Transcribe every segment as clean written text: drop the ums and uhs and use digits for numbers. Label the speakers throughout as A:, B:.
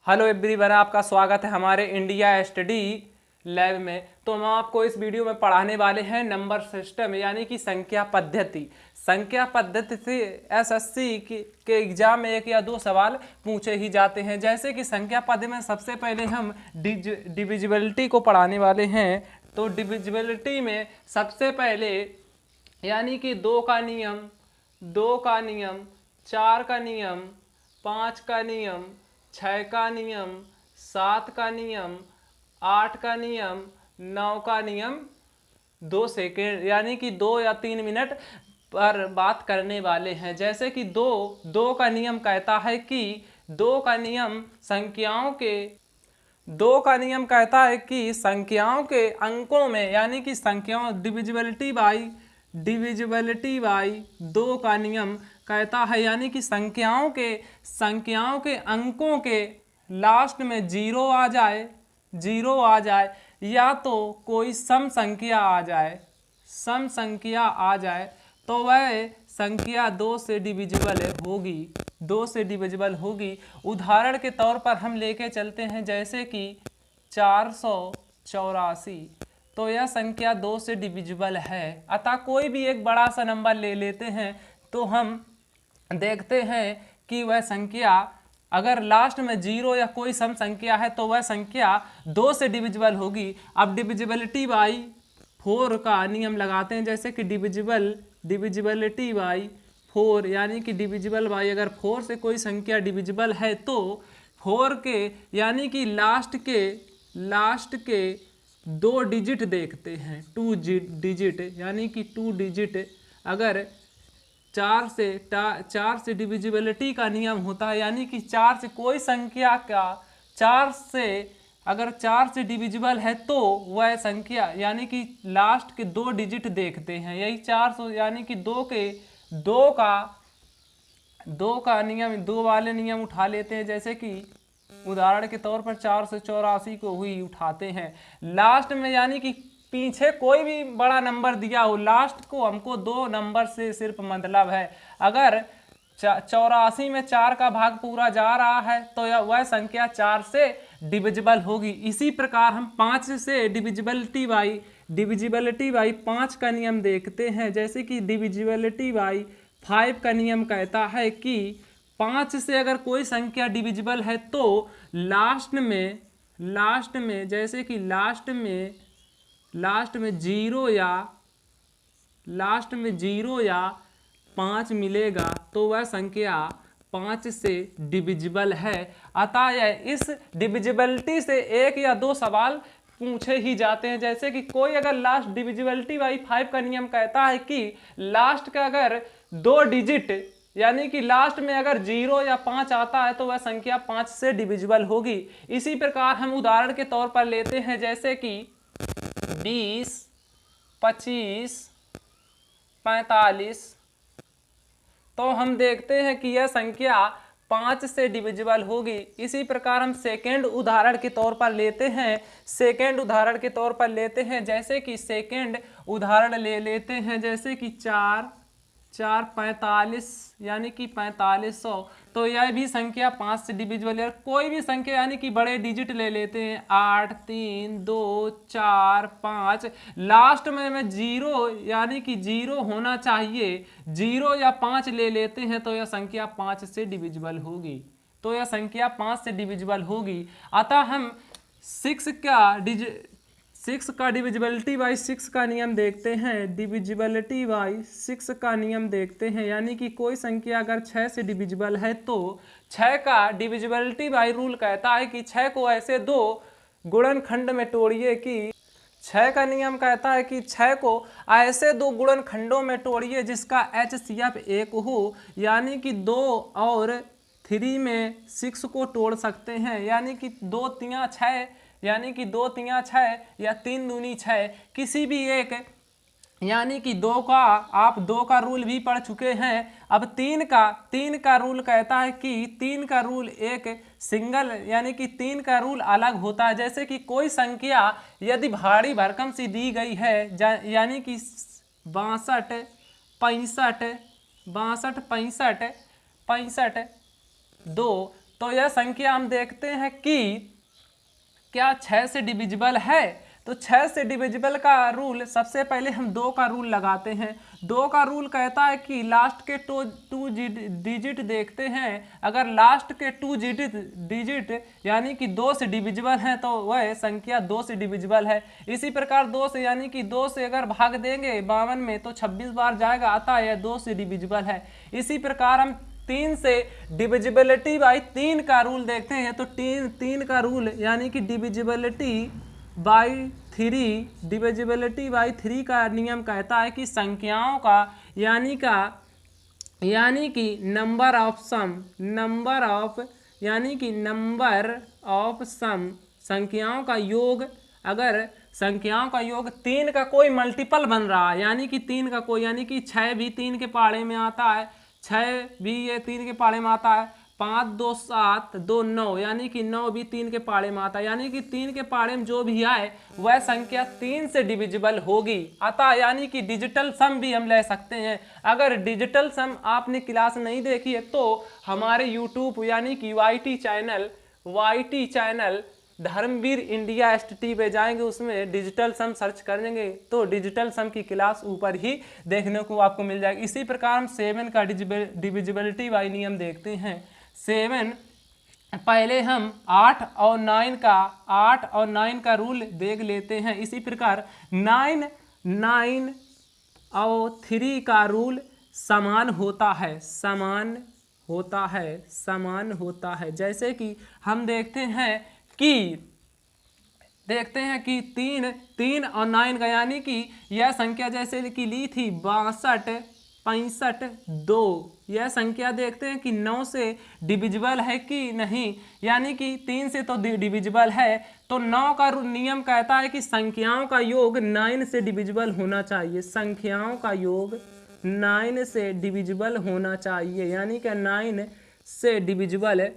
A: Hello everyone, आपका स्वागत है हमारे इंडिया स्टडी लैब में। तो हम आपको इस वीडियो में पढ़ाने वाले हैं नंबर सिस्टम यानी कि संख्या पद्धति। संख्या पद्धति से एसएससी के एग्जाम में एक या दो सवाल पूछे ही जाते हैं। जैसे कि संख्या पद्धति में सबसे पहले हम डिविजिबिलिटी को पढ़ाने वाले हैं। तो डिविजिबिलिटी में सबसे पहले यानी कि 2 का नियम, 2 का नियम, 4 का नियम, 5 का नियम, 6 का नियम, 7 का नियम, 8 का नियम, 9 का नियम 2 सेकेंड यानी कि 2 या 3 मिनट पर बात करने वाले हैं। जैसे कि दो का नियम कहता है कि दो का नियम संख्याओं के अंकों में यानी कि संख्याओं डिविजिबिलिटी बाई 2 का नियम कहता है यानी कि संख्याओं के अंकों के लास्ट में जीरो आ जाए या तो कोई सम संख्या आ जाए तो वह संख्या 2 से डिविजिबल होगी। उदाहरण के तौर पर हम लेके चलते हैं जैसे कि 484, तो यह संख्या 2 से डिविजिबल है। अतः कोई भी एक बड़ा सा नंबर ले लेते हैं तो हम देखते हैं कि वह संख्या अगर लास्ट में जीरो या कोई सम संख्या है तो वह संख्या 2 से डिविजिबल होगी। अब डिविजिबिलिटी बाई 4 का नियम लगाते हैं। जैसे कि डिविजिबिलिटी बाई 4 यानी कि डिविजिबल बाई अगर 4 से कोई संख्या डिविजिबल है तो 4 के यानी कि लास्ट के 2 डिजिट देखते हैं, 2 डिजिट यानी कि 2 डिजिट। अगर 4 से डिविजिबिलिटी का नियम होता है यानी कि 4 से कोई संख्या का 4 से डिविजिबल है तो वह संख्या यानी कि लास्ट के 2 डिजिट देखते हैं। यही 400 यानी कि 2 का नियम, 2 वाले नियम उठा लेते हैं। जैसे कि उदाहरण के तौर पर 484 को ही उठाते हैं। लास्ट में यानी कि पीछे कोई भी बड़ा नंबर दिया हो, लास्ट को हमको 2 नंबर से सिर्फ मतलब है। अगर 84 में 4 का भाग पूरा जा रहा है तो वह संख्या 4 से डिविजिबल होगी। इसी प्रकार हम 5 से डिविजिबिलिटी बाई 5 का नियम देखते हैं। जैसे कि डिविजिबिलिटी बाई 5 का नियम कहता है कि 5 से अगर कोई संख्या डिविजिबल है तो लास्ट में जैसे कि लास्ट में जीरो या 5 मिलेगा तो वह संख्या 5 से डिविजिबल है। अतः इस डिविजिबिलिटी से एक या दो सवाल पूछे ही जाते हैं। जैसे कि कोई अगर लास्ट डिविजिबिलिटी बाई 5 का नियम कहता है कि लास्ट का अगर 2 डिजिट यानी कि लास्ट में अगर 0 या 5 आता है तो वह संख्या 5 से डिविजिबल होगी। इसी प्रकार हम उदाहरण के तौर पर लेते हैं जैसे कि 20, 25, 45, तो हम देखते हैं कि यह संख्या 5 से डिविजिबल होगी। इसी प्रकार हम सेकेंड उदाहरण के तौर पर लेते हैं जैसे कि सेकेंड उदाहरण ले लेते हैं जैसे कि 4 45 यानी कि 4500, तो यह भी संख्या 5 से डिविजिबल है। कोई भी संख्या यानी कि बड़े डिजिट ले लेते हैं 8, 3, 2, 4, 5, लास्ट में 0 यानी कि 0 होना चाहिए, 0 या 5 ले लेते हैं तो यह संख्या 5 से डिविजिबल होगी। अतः हम 6 का डिविजिबिलिटी बाई 6 का नियम देखते हैं। डिविजिबिलिटी बाई 6 का नियम देखते हैं यानी कि कोई संख्या अगर 6 से डिविजिबल है तो 6 का डिविजिबिलिटी बाई रूल कहता है कि 6 को ऐसे 2 गुणनखंड में तोड़िए कि 6 का नियम कहता है कि 6 को ऐसे 2 गुणनखंडों में तोड़िए जिसका HCF 1 हो, यानी कि 2 और 3 में 6 को तोड़ सकते हैं यानी कि 2 3 6 यानी कि 2 3 6 या 3 दूनी 6 किसी भी एक यानी कि 2 का आप 2 का रूल भी पढ़ चुके हैं। अब 3 का रूल कहता है कि 3 का रूल एक सिंगल यानी कि 3 का रूल अलग होता है। जैसे कि कोई संख्या यदि भारी भरकम सी दी गई है यानी कि 62 65 2 तो यह संख्या हम देखते हैं कि क्या 6 से डिविजिबल है। तो 6 से डिविजिबल का रूल, सबसे पहले हम 2 का रूल लगाते हैं। 2 का रूल कहता है कि लास्ट के टू डिजिट देखते हैं, अगर लास्ट के 2 डिजिट यानी कि 2 से डिविजिबल है तो वह संख्या 2 से डिविजिबल है। इसी प्रकार 2 से यानी कि 2 से अगर भाग देंगे 52 में तो 26 बार जाएगा, अतः यह 2 से डिविजिबल है। इसी प्रकार हम 3 से डिविजिबिलिटी बाई 3 का रूल देखते हैं। तो 3 का रूल यानी कि डिविजिबिलिटी बाई 3, डिविजिबिलिटी बाई 3 का नियम कहता है कि संख्याओं का यानी कि number of sum, number of sum संख्याओं का योग, अगर संख्याओं का योग 3 का कोई मल्टीपल बन रहा है, यानी कि 3 का कोई, यानी कि 6 भी 3 के पाड़े में आता है, 6 भी ये 3 के पाड़े में आता है, 5 2 7 2 9 यानी कि 9 भी 3 के पाड़े में आता है, यानी कि 3 के पाड़े में जो भी आए वह संख्या 3 से डिविजिबल होगी। अतः यानी कि डिजिटल सम भी हम ले सकते हैं। अगर डिजिटल सम आपने क्लास नहीं देखी है तो हमारे यूट्यूब यानी कि YT channel Dharmveer India STT पे जाएंगे, उसमें डिजिटल सम सर्च करेंगे तो डिजिटल सम की क्लास ऊपर ही देखने को आपको मिल जाएगी। इसी प्रकार हम 7 का डिविजिबिलिटी बाई नियम देखते हैं। 7 पहले हम 8 और 9 का रूल देख लेते हैं। इसी प्रकार 9 और 3 का रूल समान होता है। जैसे कि हम देखते हैं कि 3 और 9 का, यानी कि यह संख्या जैसे कि ली थी 62 65 2, यह संख्या देखते हैं कि 9 से डिविजिबल है कि नहीं, यानी कि 3 से तो डिविजिबल है। तो 9 का नियम कहता है कि संख्याओं का योग 9 से डिविजिबल होना चाहिए, संख्याओं का योग 9 से डिविजिबल होना चाहिए, यानी कि 9 से डिविजिबल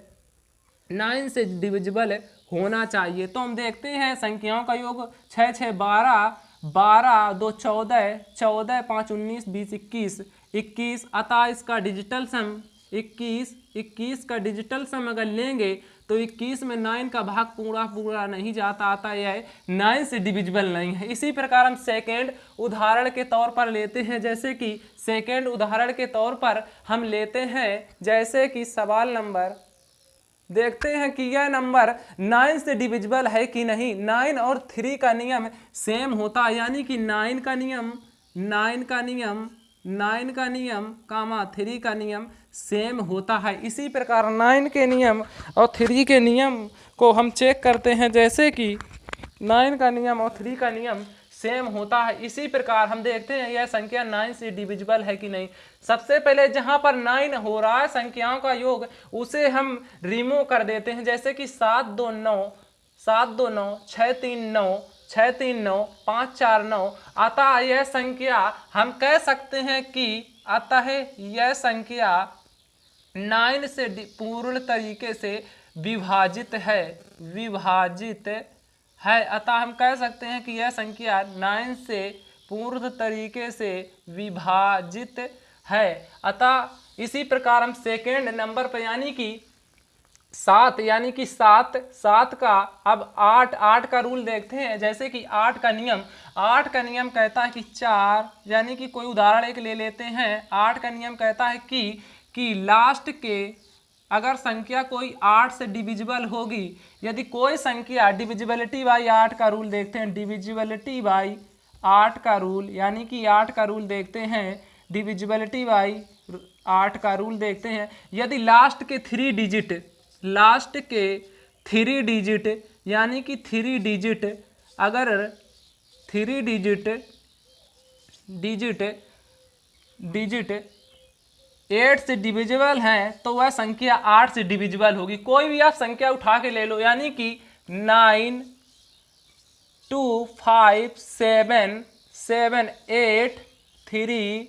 A: होना चाहिए। तो हम देखते हैं संख्याओं का योग 6 6 12 12 2 14 14 5 19 20 21, अतः इसका डिजिटल सम 21 का डिजिटल सम अगर लेंगे तो 21 में 9 का भाग पूरा नहीं जाता, आता यह 9 से डिविजिबल नहीं है। इसी प्रकार हम सेकेंड उदाहरण के तौर पर लेते हैं, जैसे कि सेकेंड उदाहरण के तौर पर हम लेते हैं, जैसे कि सवाल नंबर देखते हैं कि यह नंबर 9 से डिविजिबल है कि नहीं। 9 और 3 का नियम सेम होता है, यानी कि 9 का नियम 3 का नियम सेम होता है। इसी प्रकार 9 के नियम और 3 के नियम को हम चेक करते हैं, जैसे कि 9 का नियम और 3 का नियम सेम होता है। इसी प्रकार हम देखते हैं यह संख्या 9 से डिविजिबल है कि नहीं। सबसे पहले जहां पर 9 हो रहा है संख्याओं का योग, उसे हम रिमूव कर देते हैं, जैसे कि 7 2 9 6 3 9 6 3 9 5 4 9, अतः यह संख्या हम कह सकते हैं कि यह संख्या 9 से पूर्ण तरीके से विभाजित है। अतः हम कह सकते हैं कि यह संख्या 9 से पूर्ण तरीके से विभाजित है। अतः इसी प्रकार हम सेकेंड नंबर पर यानी कि 7 का अब 8 का रूल देखते हैं, जैसे कि 8 का नियम कहता है कि 4, यानी कि कोई उदाहरण एक ले लेते हैं। 8 का नियम कहता है कि लास्ट के अगर संख्या कोई 8 से डिविजिबल होगी, यदि कोई संख्या डिविजिबिलिटी बाई 8 का रूल देखते हैं, डिविजिबिलिटी बाई 8 का रूल, यानी कि 8 का रूल देखते हैं, डिविजिबिलिटी बाई 8 का रूल देखते हैं। यदि लास्ट के 3 डिजिट यानी कि 3 डिजिट अगर 3 डिजिट 8 से डिविजिबल हैं तो वह संख्या 8 से डिविजिबल होगी। कोई भी आप संख्या उठा के ले लो, यानी कि 9 2 5 7 7 8 3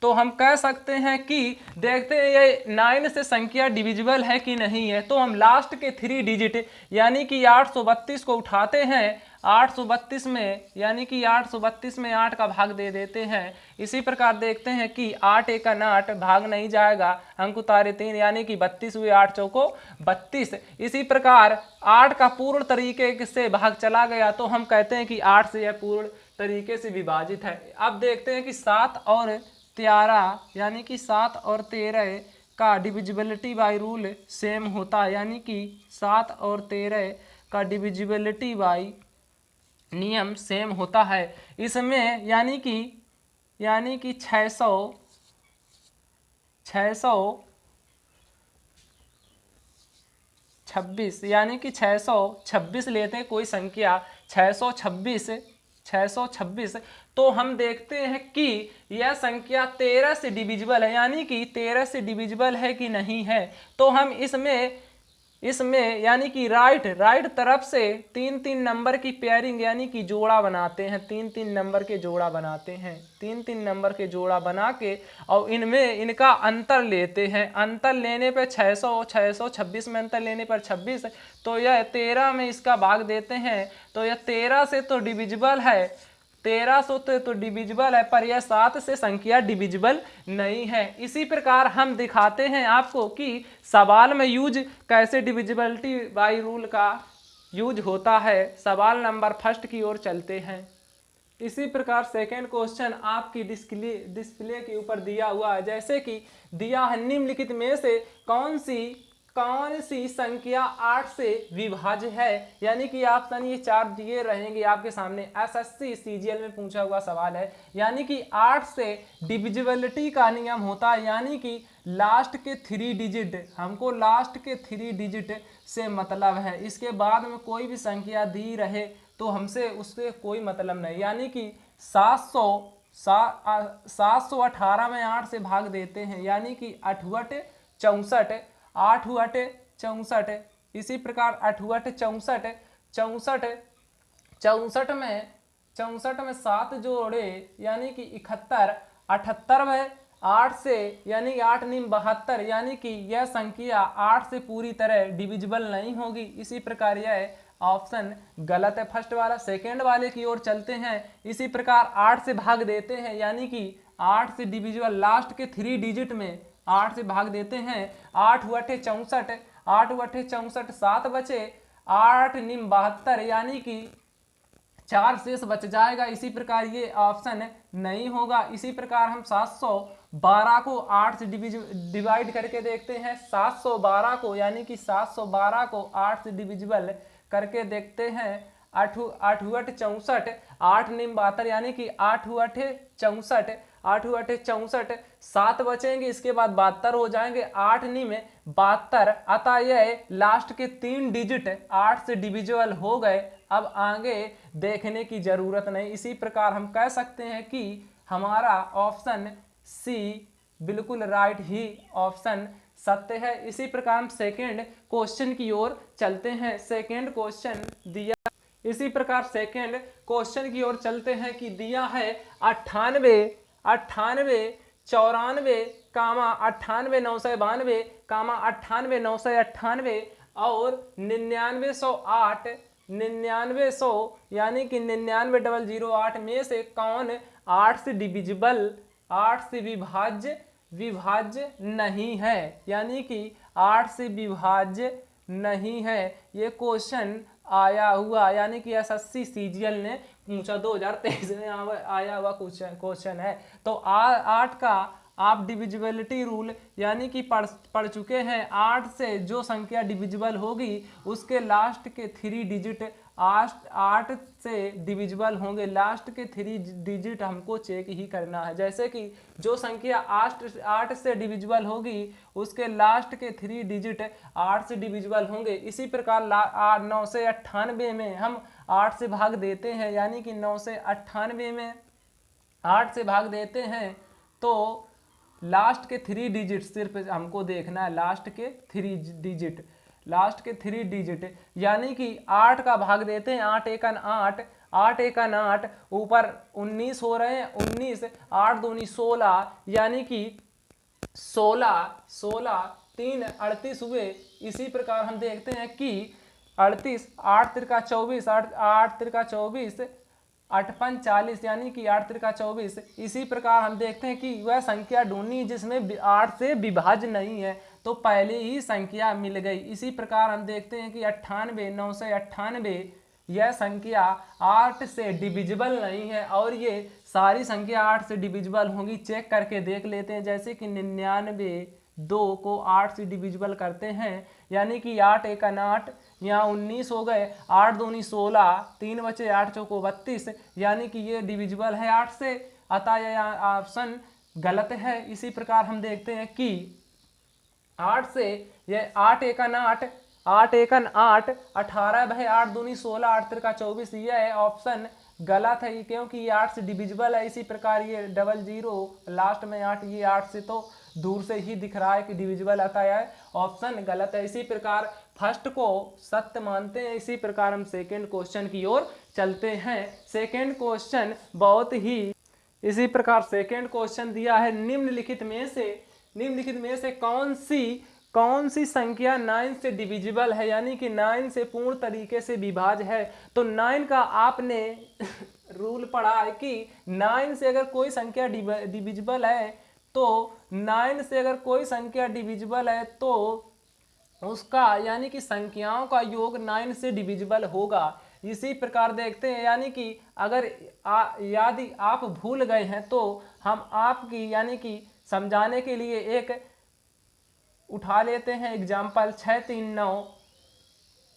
A: तो हम कह सकते हैं कि देखते हैं ये 9 से संख्या डिविजिबल है कि नहीं है। तो हम लास्ट के 3 डिजिट यानी कि 832 को उठाते हैं, 832 में यानी कि 832 में 8 का भाग दे देते हैं। इसी प्रकार देखते हैं कि 8 एकन 8 भाग नहीं जाएगा, अंक उतारे 3 यानी कि 32 हुए, 8 चौको 32। इसी प्रकार 8 का पूर्ण तरीके से भाग चला गया तो हम कहते हैं कि 8 से यह पूर्ण तरीके से विभाजित है। अब देखते हैं कि 7 और 13 यानी कि 7 और 13 का डिविजिबिलिटी बाय रूल सेम होता है, यानी कि 7 और 13 का डिविजिबिलिटी बाय नियम सेम होता है। इसमें यानी कि 626 यानी कि 626 लेते हैं कोई संख्या 626 तो हम देखते हैं कि यह संख्या 13 से डिविजिबल है, यानी कि 13 से डिविजिबल है कि नहीं है। तो हम इसमें यानी कि राइट तरफ से 3-3 नंबर की पेयरिंग यानी कि जोड़ा बनाते हैं, 3-3 नंबर के जोड़ा बनाते हैं, 3-3 नंबर के जोड़ा बना के और इनमें इनका अंतर लेते हैं। अंतर लेने पर 626 में अंतर लेने पर 26, तो यह 13 में इसका भाग देते हैं तो यह 13 से तो डिविजिबल है, 13 से तो डिविजिबल है, पर यह 7 से संख्या डिविजिबल नहीं है। इसी प्रकार हम दिखाते हैं आपको कि सवाल में यूज कैसे डिविजिबिलिटी बाय रूल का यूज होता है। सवाल नंबर फर्स्ट की ओर चलते हैं। इसी प्रकार सेकेंड क्वेश्चन आपकी डिस्प्ले के ऊपर दिया हुआ है, जैसे कि दिया है निम्नलिखित में से कौन सी संख्या 8 से विभाज्य है, यानी कि ऑप्शन ये 4 दिए रहेंगे आपके सामने। एसएससी सीजीएल में पूछा हुआ सवाल है, यानी कि 8 से डिविजिबिलिटी का नियम होता है, यानी कि लास्ट के 3 डिजिट, हमको लास्ट के 3 डिजिट से मतलब है। इसके बाद में कोई भी संख्या दी रहे तो हमसे उससे कोई मतलब नहीं, यानी कि 718 में 8 से भाग देते हैं, यानी कि 8 8 64। इसी प्रकार 8 64 में 7 जोड़े यानी कि 71, 78 में 8 से यानी 8 निम 72, यानी कि यह संख्या 8 से पूरी तरह डिविजिबल नहीं होगी। इसी प्रकार यह ऑप्शन गलत है फर्स्ट वाला। सेकेंड वाले की ओर चलते हैं। इसी प्रकार 8 से भाग देते हैं, यानी कि 8 से डिविजिबल लास्ट के 3 डिजिट में 8 से भाग देते हैं। 8 8 64, 8 8 64, 7 बचे, 8 निम 72, यानी कि 4 शेष बच जाएगा। इसी प्रकार ये ऑप्शन नहीं होगा। इसी प्रकार हम 712 को 8 से डिवाइड करके देखते हैं। 712 को यानी कि 712 को 8 से डिविजिबल करके देखते हैं। 8 8 64, 8 निम 72, यानी कि 8 8 64, 8 8 64, 7 बचेंगे, इसके बाद 72 हो जाएंगे, 8 निम 72। अतः यह लास्ट के 3 डिजिट 8 से डिविजिबल हो गए। अब आगे देखने की जरूरत नहीं। इसी प्रकार हम कह सकते हैं कि हमारा ऑप्शन सी बिल्कुल राइट ही ऑप्शन सत्य है। इसी प्रकार हम सेकेंड क्वेश्चन की ओर चलते हैं। सेकेंड क्वेश्चन दिया, इसी प्रकार सेकेंड क्वेश्चन की ओर चलते हैं कि दिया है 98 94 कामा 98 992 कामा 98 998 और 9908 9900 यानी कि 99008 में से कौन 8 से डिविजिबल 8 से विभाज्य नहीं है, यानी कि 8 से विभाज्य नहीं है। ये क्वेश्चन आया हुआ, यानी कि एसएससी सीजीएल ने पूछा 2023 में आया हुआ क्वेश्चन है। तो 8 का आप डिविजिबिलिटी रूल यानी कि पढ़ चुके हैं। 8 से जो संख्या डिविजिबल होगी उसके लास्ट के 3 डिजिट 8 से डिविजिबल होंगे। लास्ट के 3 डिजिट हमको चेक ही करना है। जैसे कि जो संख्या 8 से डिविजिबल होगी उसके लास्ट के 3 डिजिट 8 से डिविजिबल होंगे। इसी प्रकार 998 में हम 8 से भाग देते हैं, यानी कि 998 में 8 से भाग देते हैं तो लास्ट के 3 डिजिट सिर्फ हमको देखना है। लास्ट के 3 डिजिट यानी कि 8 का भाग देते हैं। 8 एकन 8, 8 एकन 8, ऊपर 19 हो रहे हैं, 19, 8 दूनी 16, यानी कि 16, 3 38 हुए। इसी प्रकार हम देखते हैं कि 38, 8 तिरका 24, 8 तिरका 24, 8 पंच 40, यानी कि 8 तिरका 24। इसी प्रकार हम देखते हैं कि वह संख्या ढूंढनी जिसमें 8 से विभाज्य नहीं है, तो पहले ही संख्या मिल गई। इसी प्रकार हम देखते हैं कि 98, 998, यह संख्या 8 से डिविजिबल नहीं है, और ये सारी संख्या 8 से डिविजिबल होंगी। चेक करके देख लेते हैं, जैसे कि 99 2 को 8 से डिविजिबल करते हैं, यानी कि 8 एकन 8, यहाँ 19 हो गए, 8 दूनी 16, 3 बचे, 8 चौको 32, यानी कि ये डिविजिबल है 8 से, अतः यह ऑप्शन गलत है। इसी प्रकार हम देखते हैं कि 8 से ये 8 एकन 8, 8 एकन 8, 18 भाई 8 दूनी 16, 8 तिरका 24, यह ऑप्शन गलत है क्योंकि ये 8 से डिविजिबल है। इसी प्रकार ये 00 लास्ट में 8, ये 8 से तो दूर से ही दिख रहा है कि डिविजिबल आता है, ऑप्शन गलत है। इसी प्रकार फर्स्ट को सत्य मानते हैं। इसी प्रकार हम सेकेंड क्वेश्चन की ओर चलते हैं। सेकेंड क्वेश्चन बहुत ही, इसी प्रकार सेकेंड क्वेश्चन दिया है, निम्नलिखित में से कौन सी संख्या 9 से डिविजिबल है, यानी कि 9 से पूर्ण तरीके से विभाज्य है। तो 9 का आपने रूल पढ़ा है कि 9 से अगर कोई संख्या डिविजिबल है, तो 9 से अगर कोई संख्या डिविजिबल है तो उसका यानी कि संख्याओं का योग 9 से डिविजिबल होगा। इसी प्रकार देखते हैं, यानी कि अगर यदि आप भूल गए हैं तो हम आपकी यानी कि समझाने के लिए एक उठा लेते हैं एग्जाम्पल। 6 3 9,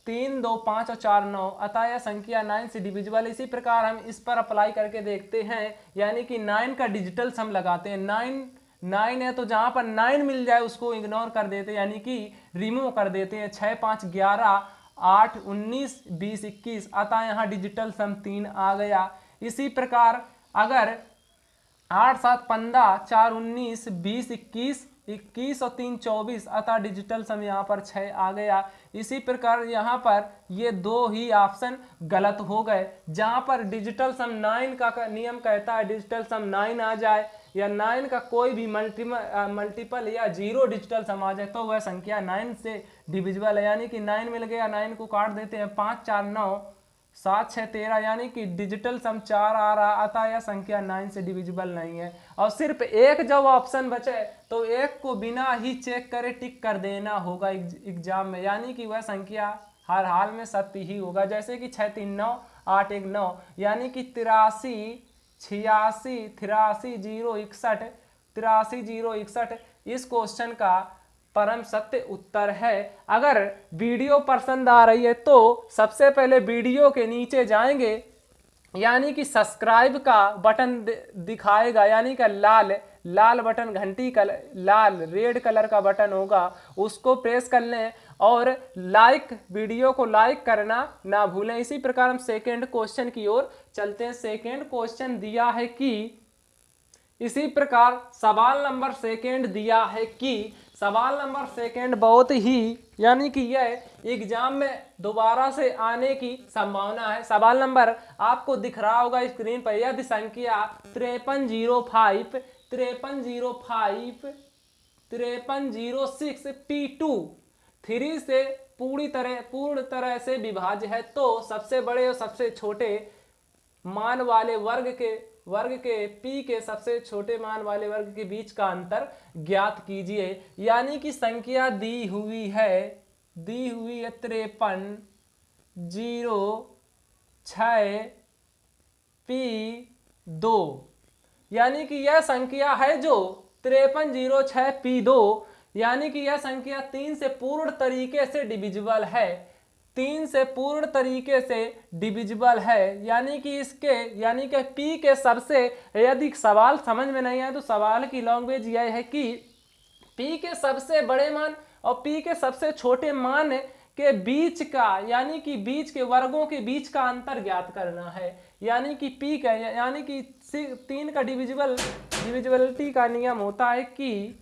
A: 3 2 5 और 4 9, अतः यह संख्या 9 से डिविजिबल। इसी प्रकार हम इस पर अप्लाई करके देखते हैं, यानी कि 9 का डिजिटल सम लगाते हैं। 9 है तो जहां पर 9 मिल जाए उसको इग्नोर कर देते हैं, यानी कि रिमूव कर देते हैं। 6 5 11, 8 19 20 21, अतः यहाँ डिजिटल सम 3 आ गया। इसी प्रकार अगर 8 7 15, 4 19, 20 21 और 3 24, अतः डिजिटल सम यहाँ पर 6 आ गया। इसी प्रकार यहाँ पर ये दो ही ऑप्शन गलत हो गए। जहाँ पर डिजिटल सम 9 का नियम कहता है डिजिटल सम 9 आ जाए, या 9 का कोई भी मल्टीपल या 0 डिजिटल सम आ जाए, तो वह संख्या 9 से डिविजिबल है। यानी कि 9 मिल गया, 9 को काट देते हैं, 5 4 9, 7 6 13, यानी कि डिजिटल सम 4 आ रहा, अतः यह संख्या 9 से डिविजिबल नहीं है। और सिर्फ एक जब ऑप्शन बचे तो एक को बिना ही चेक करे टिक कर देना होगा एग्जाम में, यानी कि वह संख्या हर हाल में सत्य ही होगा। जैसे कि 6 3 9, 8 1 9, यानी कि 83 86 83 0 61, 83 0 61 इस क्वेश्चन का परम सत्य उत्तर है। अगर वीडियो पसंद आ रही है तो सबसे पहले वीडियो के नीचे जाएंगे, यानी कि सब्सक्राइब का बटन दिखाएगा, यानी कि लाल बटन, घंटी का लाल रेड कलर का बटन होगा, उसको प्रेस कर लें और वीडियो को लाइक करना ना भूलें। इसी प्रकार हम सेकेंड क्वेश्चन की ओर चलते हैं। सेकेंड क्वेश्चन दिया है कि इसी प्रकार सवाल नंबर सेकेंड दिया है कि सवाल नंबर सेकेंड बहुत ही यानी कि यह एग्जाम में दोबारा से आने की संभावना है। सवाल नंबर आपको दिख रहा होगा स्क्रीन पर। यदि संख्या 5305 5306 P2 3 से पूर्ण तरह से विभाज्य है, तो सबसे बड़े और सबसे छोटे मान वाले वर्ग के P के सबसे छोटे मान वाले वर्ग के बीच का अंतर ज्ञात कीजिए। यानी कि संख्या दी हुई है 53 0 6 P2, यानी कि यह संख्या है जो 53 0 6 P2, यानी कि यह संख्या 3 से पूर्ण तरीके से डिविजिबल है। 3 से पूर्ण तरीके से डिविजिबल है, यानी कि P के सबसे, यदि सवाल समझ में नहीं आए तो सवाल की लैंग्वेज यह है कि P के सबसे बड़े मान और P के सबसे छोटे मान के बीच का, यानी कि बीच के वर्गों के बीच का अंतर ज्ञात करना है। यानी कि P का, यानी कि 3 का डिविजिबिलिटी का नियम होता है कि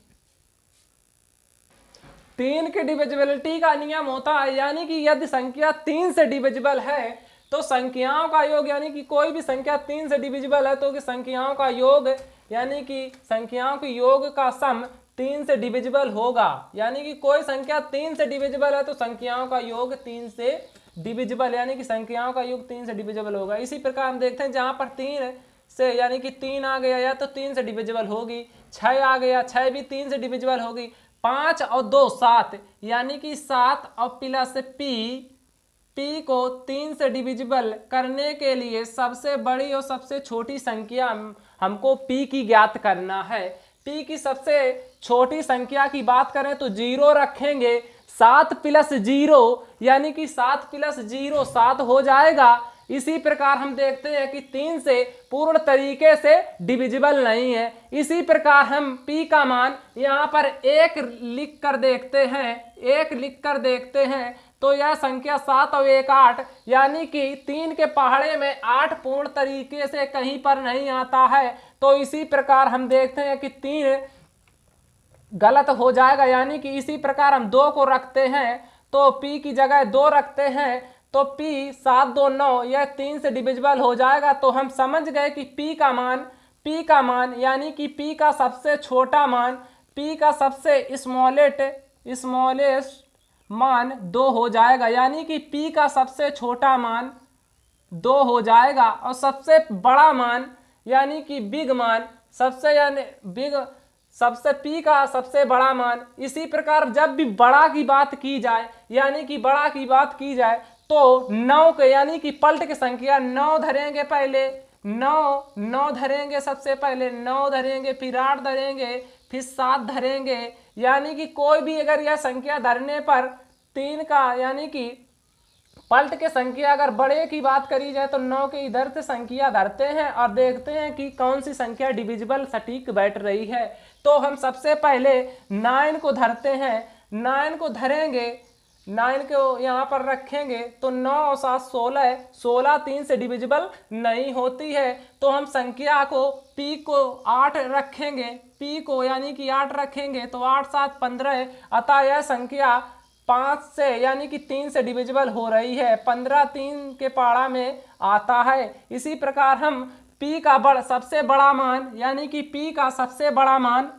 A: 3 के डिविजिबिलिटी का नियम होता है, यानी कि यदि संख्या 3 से डिविजिबल है तो संख्याओं का योग यानी कि कोई भी संख्या 3 से डिविजिबल है तो कि संख्याओं का योग यानी कि संख्याओं के योग का सम 3 से डिविजिबल होगा। यानी कि कोई संख्या 3 से डिविजिबल है तो संख्याओं का योग 3 से डिविजिबल यानी कि संख्याओं का योग 3 से डिविजिबल होगा। इसी प्रकार हम देखते हैं जहां पर 3 से यानी कि 3 आ गया या तो 3 से डिविजिबल होगी, 6 आ गया 6 भी 3 से डिविजिबल होगी, 5 और 2 7 यानी कि 7 और प्लस पी को 3 से डिविजिबल करने के लिए सबसे बड़ी और सबसे छोटी संख्या हमको पी की ज्ञात करना है। पी की सबसे छोटी संख्या की बात करें तो 0 रखेंगे, 7 प्लस 0 यानी कि 7 प्लस 0 7 हो जाएगा। इसी प्रकार हम देखते हैं कि 3 से पूर्ण तरीके से डिविजिबल नहीं है। इसी प्रकार हम p का मान यहाँ पर 1 लिख कर देखते हैं, 1 लिख कर देखते हैं तो यह संख्या 7 और 1 8 यानी कि 3 के पहाड़े में 8 पूर्ण तरीके से कहीं पर नहीं आता है। तो इसी प्रकार हम देखते हैं कि 3 गलत हो जाएगा। यानी कि इसी प्रकार हम 2 को रखते हैं तो p की जगह 2 रखते हैं तो p 7 2 9 यह 3 से डिविजिबल हो जाएगा। तो हम समझ गए कि p का मान यानी कि p का सबसे छोटा मान, p का सबसे स्मॉलेस्ट मान 2 हो जाएगा। यानी कि p का सबसे छोटा मान 2 हो जाएगा और सबसे बड़ा मान यानी कि बिग मान सबसे p का सबसे बड़ा मान। इसी प्रकार जब भी बड़ा की बात की जाए यानी कि बड़ा की बात की जाए तो 9 के यानी कि पलट की संख्या 9 धरेंगे, पहले 9 धरेंगे, सबसे पहले 9 धरेंगे, फिर 8 धरेंगे, फिर 7 धरेंगे। यानी कि कोई भी अगर यह संख्या धरने पर 3 का यानी कि पलट के संख्या अगर बड़े की बात करी जाए तो 9 के इधर से संख्या धरते हैं और देखते हैं कि कौन सी संख्या डिविजिबल सटीक बैठ रही है। तो हम सबसे पहले 9 को धरते हैं, 9 को धरेंगे, 9 को यहाँ पर रखेंगे तो 9 और 7 16, 16 3 से डिविजिबल नहीं होती है। तो हम संख्या को p को 8 रखेंगे, p को यानी कि 8 रखेंगे तो 8 7 15, अतः यह संख्या 5 से यानी कि 3 से डिविजिबल हो रही है, 15 3 के पाड़ा में आता है। इसी प्रकार हम p का सबसे बड़ा मान यानी कि p का सबसे बड़ा मान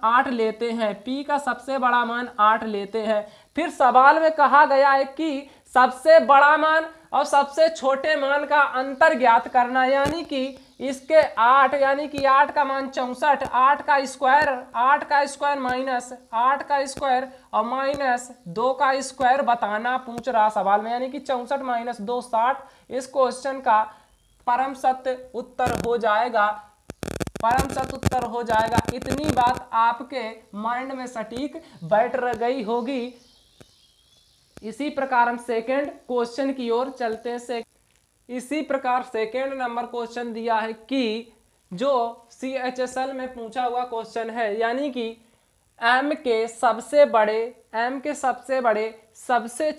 A: 8 लेते हैं, p का सबसे बड़ा मान 8 लेते हैं। फिर सवाल में कहा गया है कि सबसे बड़ा मान और सबसे छोटे मान का अंतर ज्ञात करना। यानी कि इसके 8 यानी कि 8 का मान 64, 8 का स्क्वायर माइनस 8 का स्क्वायर और माइनस 2 का स्क्वायर बताना पूछ रहा सवाल में। यानी कि 64 माइनस 2 60 इस क्वेश्चन का परम सत्य उत्तर हो जाएगा। इतनी बात आपके माइंड में सटीक बैठ गई होगी। इसी प्रकार हम सेकेंड क्वेश्चन की ओर चलते हैं। इसी प्रकार सेकेंड नंबर क्वेश्चन दिया है कि जो CHSL में पूछा हुआ क्वेश्चन है, यानी कि m के सबसे बड़े सबसे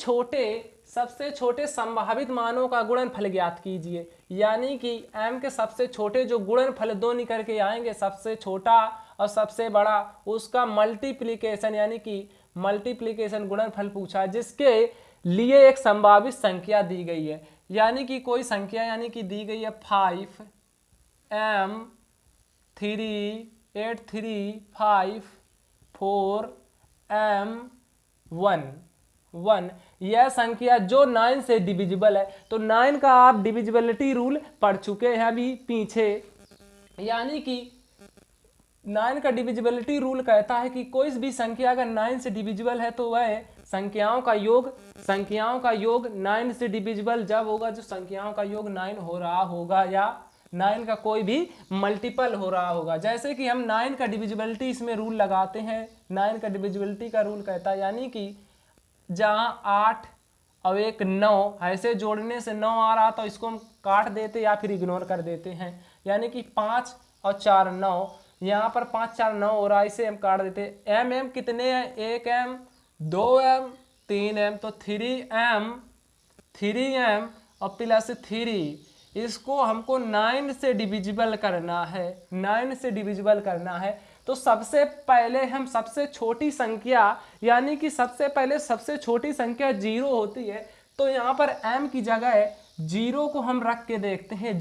A: छोटे संभावित मानों का गुणनफल ज्ञात कीजिए। यानी कि m के सबसे छोटे जो गुणनफल 2 निकल के आएंगे, सबसे छोटा और सबसे बड़ा, उसका मल्टीप्लिकेशन यानी कि मल्टीप्लिकेशन गुणनफल पूछा, जिसके लिए एक संभावित संख्या दी गई है। यानी कि कोई संख्या यानी कि दी गई है 5 m 3 8 3 5 4 m 1 यह संख्या जो 9 से डिविजिबल है। तो 9 का आप डिविजिबिलिटी रूल पढ़ चुके हैं अभी पीछे। यानी कि 9 का डिविजिबिलिटी रूल कहता है कि कोई भी संख्या अगर 9 से डिविजिबल है तो वह संख्याओं का योग 9 से डिविजिबल जब होगा जो संख्याओं का योग 9 हो रहा होगा या 9 का कोई भी मल्टीपल हो रहा होगा। जैसे कि हम 9 का डिविजिबिलिटी इसमें रूल लगाते हैं। 9 का डिविजिबिलिटी का रूल कहता है यानी कि जहाँ 8 और 1 9 ऐसे जोड़ने से 9 आ रहा तो इसको हम काट देते या फिर इग्नोर कर देते हैं। यानी कि 5 और 4 9, यहाँ पर 5 4 9 हो रहा है, इसे हम काट देते। m कितने हैं? 1 m 2 m 3 m, तो 3 m और प्लस 3, इसको हमको 9 से डिविजिबल करना है। तो सबसे पहले हम सबसे छोटी संख्या यानी कि सबसे पहले सबसे छोटी संख्या 0 होती है, तो यहाँ पर m की जगह 0 को हम रख के देखते हैं,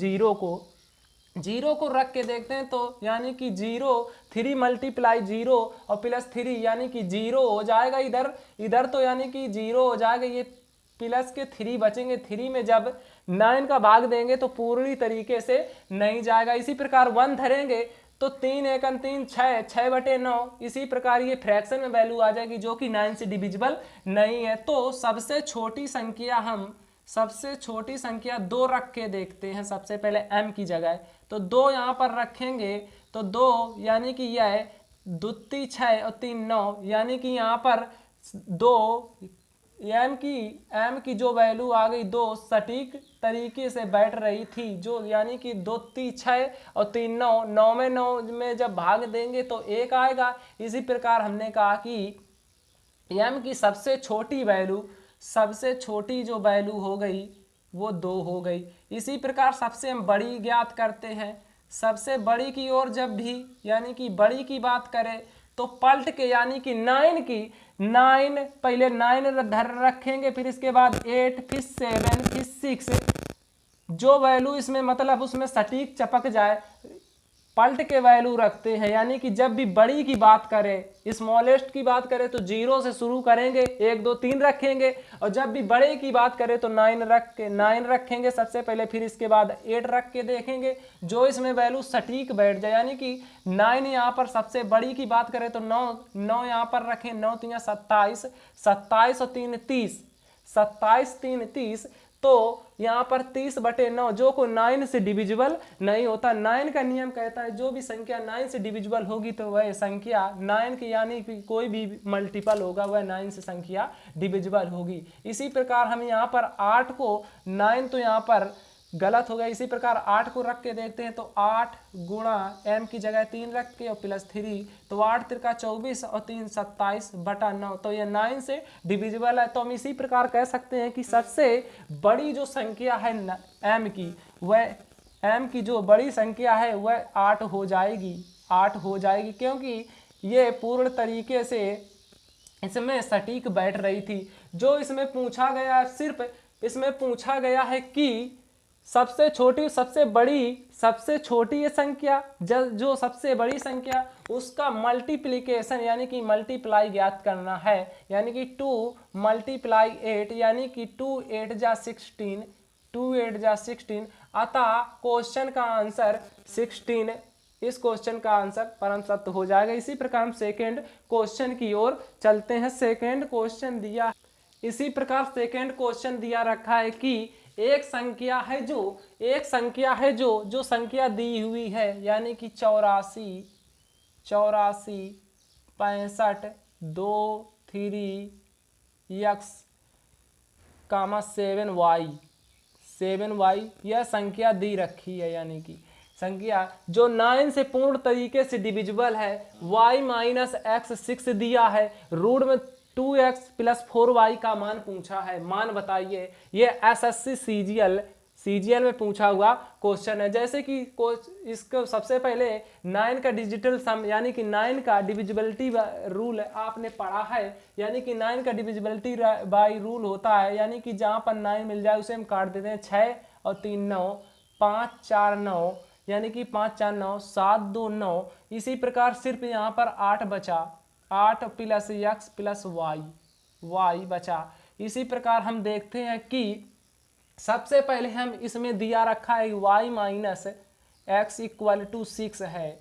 A: 0 को रख के देखते हैं तो यानी कि 0 3 मल्टीप्लाई 0 और प्लस 3 यानी कि 0 हो जाएगा। इधर तो यानी कि 0 हो जाएगा, ये प्लस के 3 बचेंगे। 3 में जब 9 का भाग देंगे तो पूरी तरीके से नहीं जाएगा। इसी प्रकार 1 धरेंगे तो 3 1 3 6 6/9। इसी प्रकार ये फ्रैक्शन में वैल्यू आ जाएगी जो कि 9 से डिविजिबल नहीं है। तो सबसे छोटी संख्या 2 रख के देखते हैं। सबसे पहले m की जगह तो 2 यहाँ पर रखेंगे तो 2 यानी कि यह 2 3 6 और 3 9 यानी कि यहाँ पर 2 m की जो वैल्यू आ गई 2 सटीक तरीके से बैठ रही थी, जो यानी कि 2 3 6 और 3 9, 9 में जब भाग देंगे तो 1 आएगा। इसी प्रकार हमने कहा कि m की सबसे छोटी जो वैल्यू हो गई वो 2 हो गई। इसी प्रकार सबसे हम बड़ी ज्ञात करते हैं। सबसे बड़ी की ओर जब भी यानी कि बड़ी की बात करें तो पलट के यानी कि 9 पहले 9 धर रखेंगे, फिर इसके बाद 8, फिर 7, फिर 6, जो वैल्यू इसमें मतलब उसमें सटीक चपक जाए पलट के वैल्यू रखते हैं। यानी कि जब भी बड़ी की बात करें, स्मॉलेस्ट की बात करें तो 0 से शुरू करेंगे, 1 2 3 रखेंगे, और जब भी बड़े की बात करें तो 9 रखेंगे सबसे पहले, फिर इसके बाद 8 रख के देखेंगे जो इसमें वैल्यू सटीक बैठ जाए। यानी कि 9 यहाँ पर सबसे बड़ी की बात करें तो 9 यहाँ पर रखें, 9 3 27, 27 और 3 30, 27 3 30, तो यहाँ पर 30/9 जो को 9 से डिविजिबल नहीं होता। 9 का नियम कहता है जो भी संख्या 9 से डिविजिबल होगी तो वह संख्या 9 की यानी कि कोई भी मल्टीपल होगा वह 9 से संख्या डिविजिबल होगी। इसी प्रकार हम यहाँ पर 8 को 9 तो यहाँ पर गलत हो गया। इसी प्रकार 8 को रख के देखते हैं तो 8 गुणा m की जगह 3 रख के और प्लस 3 तो 8 3 24 और 3 27/9, तो ये 9 से डिविजिबल है। तो हम इसी प्रकार कह सकते हैं कि सबसे बड़ी जो संख्या है m की जो बड़ी संख्या है वह 8 हो जाएगी क्योंकि ये पूर्ण तरीके से इसमें सटीक बैठ रही थी। जो इसमें पूछा गया, सिर्फ इसमें पूछा गया है कि सबसे छोटी ये संख्या जो सबसे बड़ी संख्या उसका मल्टीप्लिकेशन यानी कि मल्टीप्लाई ज्ञात करना है। यानी कि 2 मल्टीप्लाई 8 यानी कि 2 8 जा 16, अतः क्वेश्चन का आंसर 16, इस क्वेश्चन का आंसर परम सत्य हो जाएगा। इसी प्रकार हम सेकेंड क्वेश्चन की ओर चलते हैं। सेकेंड क्वेश्चन दिया रखा है कि एक संख्या है जो संख्या दी हुई है यानी कि 84 65 2 3 x 7y यह संख्या दी रखी है। यानी कि संख्या जो 9 से पूर्ण तरीके से डिविजिबल है, y माइनस x 6 दिया है, रूट में 2x प्लस 4y का मान पूछा है। मान बताइए। ये SSC CGL में पूछा हुआ क्वेश्चन है। जैसे कि इसको सबसे पहले 9 का डिजिटल सम यानी कि 9 का डिविजिबिलिटी रूल आपने पढ़ा है। यानी कि 9 का डिविजिबिलिटी बाय रूल होता है, यानी कि जहाँ पर 9 मिल जाए उसे हम काट देते हैं। 6 और 3 9, 5 4 9 यानी कि 5 4 9, 7 2 9। इसी प्रकार सिर्फ यहाँ पर 8 बचा, 8 प्लस x प्लस y बचा। इसी प्रकार हम देखते हैं कि सबसे पहले हम इसमें दिया रखा है y minus x equal to 6 है,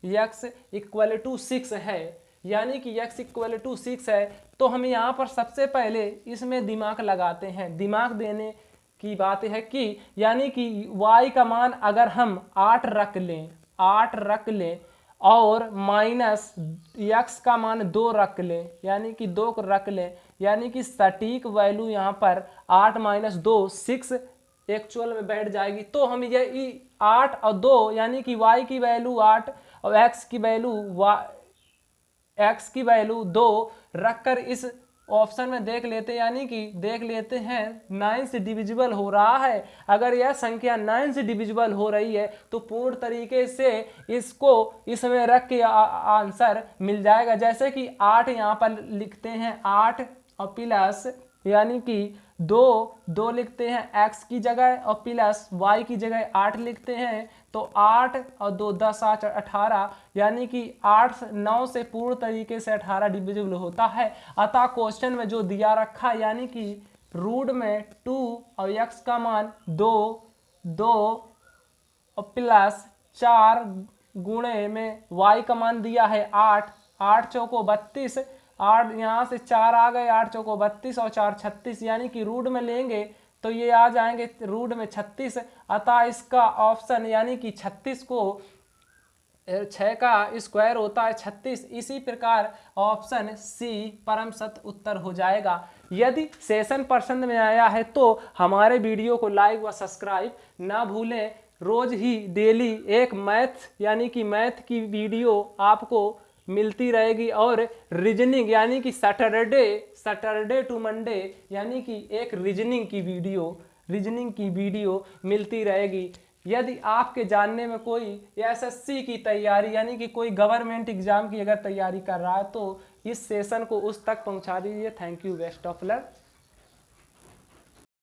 A: x इक्वल टू 6 है, यानी कि x इक्वल टू 6 है। तो हम यहाँ पर सबसे पहले इसमें दिमाग लगाते हैं। दिमाग देने की बात है कि यानी कि y का मान अगर हम 8 रख लें और माइनस x का मान 2 रख लें, यानी कि 2 रख लें, यानी कि सटीक वैल्यू यहाँ पर 8 माइनस 2 6 एक्चुअल में बैठ जाएगी। तो हम ये 8 और 2 यानी कि y की वैल्यू 8 और x की वैल्यू 2 रखकर इस ऑप्शन में देख लेते हैं। यानी कि देख लेते हैं 9 से डिविजिबल हो रहा है। अगर यह संख्या 9 से डिविजिबल हो रही है तो पूर्ण तरीके से इसको इसमें रख के आंसर मिल जाएगा। जैसे कि 8 यहाँ पर लिखते हैं, 8 और प्लस यानी कि 2 लिखते हैं x की जगह और प्लस y की जगह 8 लिखते हैं, तो 8 और 2 10 8 18, यानी कि 8 9 से पूर्ण तरीके से 18 डिविजिबल होता है। अतः क्वेश्चन में जो दिया रखा है यानी कि रूट में 2 और x का मान 2 और प्लस 4 गुणे में y का मान दिया है 8, 8 चौको 32, 8 यहाँ से 4 आ गए, 8 चौको 32 और 4 36, यानी कि रूट में लेंगे तो ये आ जाएंगे रूट में 36। अतः इसका ऑप्शन यानी कि 36 को 6 का स्क्वायर होता है 36। इसी प्रकार ऑप्शन सी परम सत्य उत्तर हो जाएगा। यदि सेशन पसंद में आया है तो हमारे वीडियो को लाइक व सब्सक्राइब ना भूलें। रोज ही डेली एक मैथ यानी कि मैथ की वीडियो आपको मिलती रहेगी और रीजनिंग यानी कि सैटरडे टू मंडे यानी कि एक रीजनिंग की वीडियो मिलती रहेगी। यदि आपके जानने में कोई एसएससी की तैयारी यानी कि कोई गवर्नमेंट एग्जाम की अगर तैयारी कर रहा है तो इस सेशन को उस तक पहुंचा दीजिए। Thank you, best of luck.